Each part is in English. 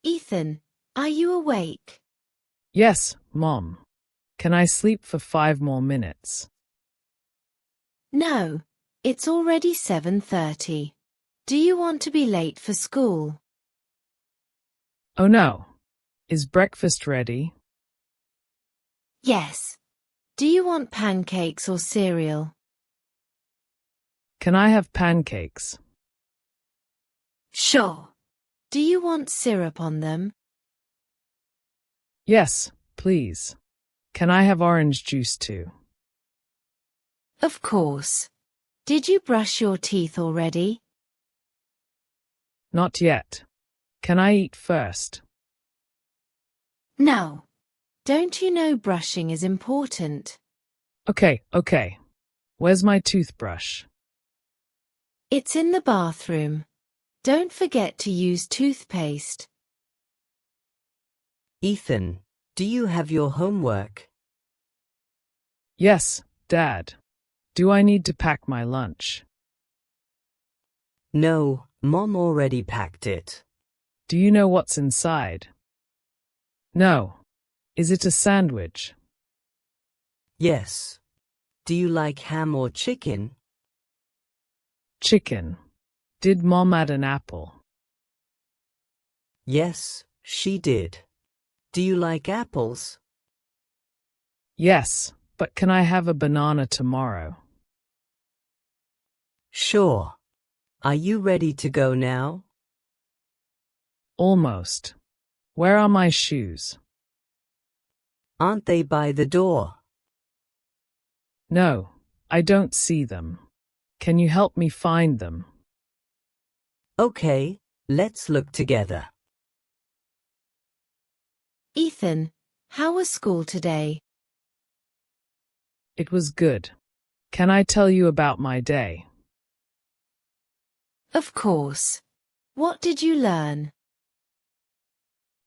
Ethan, are you awake? Yes, Mom. Can I sleep for 5 more minutes? No, it's already 7:30. Do you want to be late for school? Oh no. Is breakfast ready? Yes. Do you want pancakes or cereal? Can I have pancakes? Sure. Do you want syrup on them? Yes, please. Can I have orange juice too? Of course. Did you brush your teeth already? Not yet. Can I eat first? No. Don't you know brushing is important? Okay. Where's my toothbrush? It's in the bathroom. Don't forget to use toothpaste. Ethan, do you have your homework? Yes, Dad. Do I need to pack my lunch? No, Mom already packed it. Do you know what's inside? No. Is it a sandwich? Yes. Do you like ham or chicken? Chicken. Did Mom add an apple? Yes, she did. Do you like apples? Yes, but can I have a banana tomorrow? Sure. Are you ready to go now? Almost. Where are my shoes? Aren't they by the door? No, I don't see them. Can you help me find them? Okay, let's look together. Ethan, how was school today? It was good. Can I tell you about my day? Of course. What did you learn?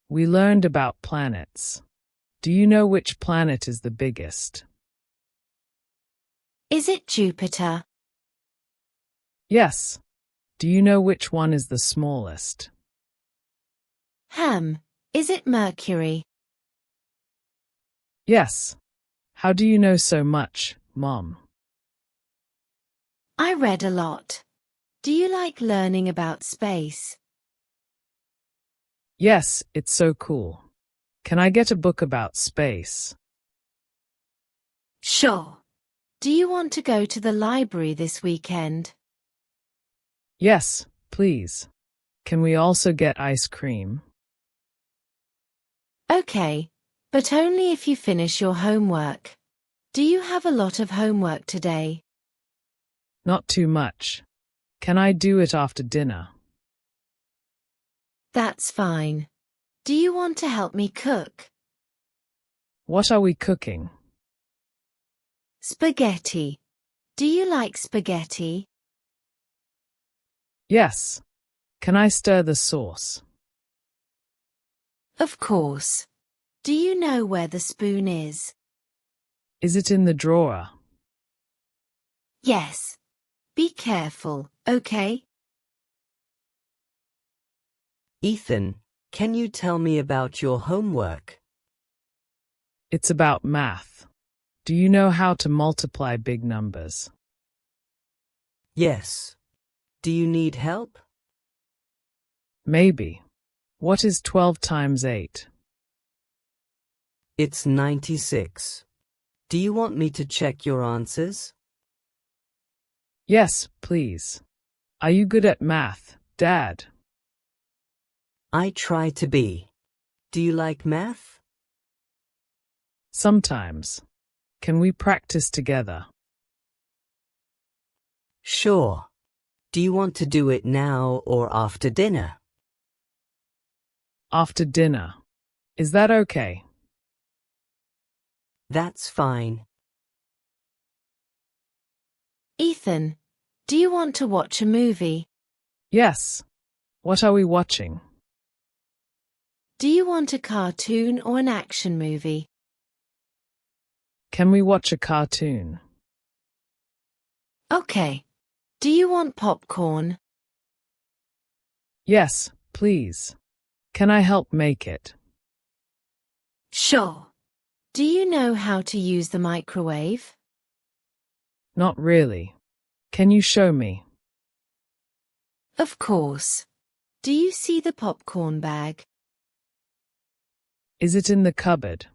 We learned about planets. Do you know which planet is the biggest? Is it Jupiter? Yes. Do you know which one is the smallest? Is it Mercury? Yes. How do you know so much, Mom? I read a lot. Do you like learning about space? Yes, it's so cool. Can I get a book about space? Sure. Do you want to go to the library this weekend? Yes, please. Can we also get ice cream? Okay, but only if you finish your homework. Do you have a lot of homework today? Not too much. Can I do it after dinner? That's fine. Do you want to help me cook? What are we cooking? Spaghetti. Do you like spaghetti? Yes. Can I stir the sauce? Of course. Do you know where the spoon is? Is it in the drawer? Yes. Be careful, okay? Ethan, can you tell me about your homework? It's about math. Do you know how to multiply big numbers? Yes. Do you need help? Maybe. What is 12 times 8? It's 96. Do you want me to check your answers? Yes, please. Are you good at math, Dad? I try to be. Do you like math? Sometimes. Can we practice together? Sure. Do you want to do it now or after dinner? After dinner. Is that okay? That's fine. Ethan, do you want to watch a movie? Yes. What are we watching? Do you want a cartoon or an action movie? Can we watch a cartoon? Okay. Do you want popcorn? Yes, please. Can I help make it? Sure. Do you know how to use the microwave? Not really. Can you show me? Of course. Do you see the popcorn bag? Is it in the cupboard?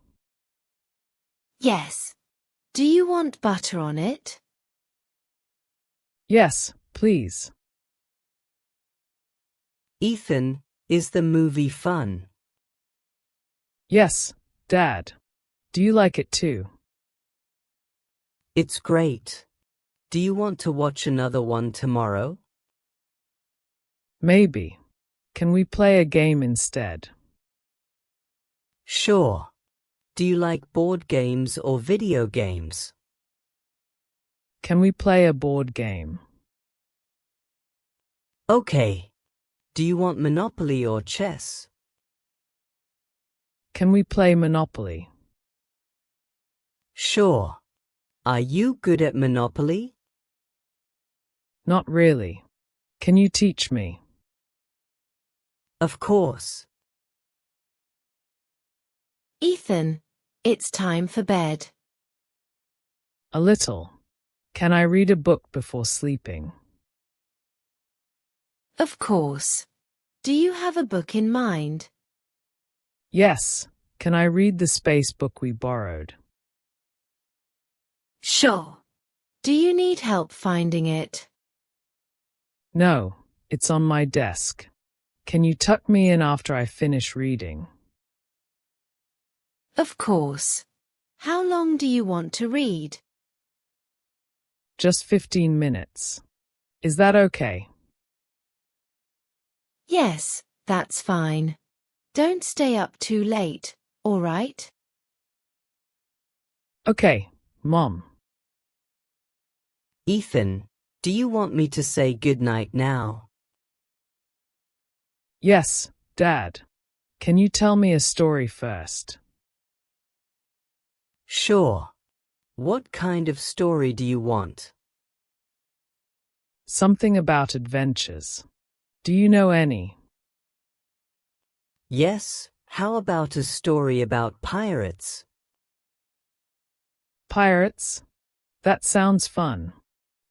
Yes. Do you want butter on it? Yes, please. Ethan, is the movie fun? Yes, Dad. Do you like it too? It's great. Do you want to watch another one tomorrow? Maybe. Can we play a game instead? Sure. Do you like board games or video games? Can we play a board game? Okay. Do you want Monopoly or chess? Can we play Monopoly? Sure. Are you good at Monopoly? Not really. Can you teach me? Of course. Ethan, it's time for bed. A little. Can I read a book before sleeping? Of course. Do you have a book in mind? Yes. Can I read the space book we borrowed? Sure. Do you need help finding it? No, it's on my desk. Can you tuck me in after I finish reading? Of course. How long do you want to read? Just 15 minutes. Is that okay? Yes, that's fine. Don't stay up too late, all right? Okay, Mom. Ethan, do you want me to say goodnight now? Yes, Dad. Can you tell me a story first? Sure. What kind of story do you want? Something about adventures. Do you know any? Yes, how about a story about pirates? Pirates? That sounds fun.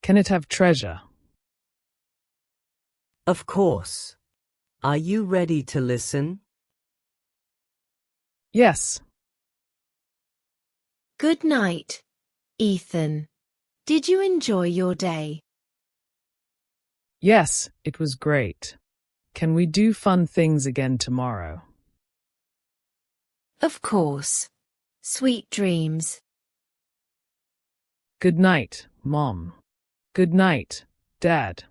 Can it have treasure? Of course. Are you ready to listen? Yes. Good night, Ethan. Did you enjoy your day? Yes, it was great. Can we do fun things again tomorrow? Of course. Sweet dreams. Good night, Mom. Good night, Dad.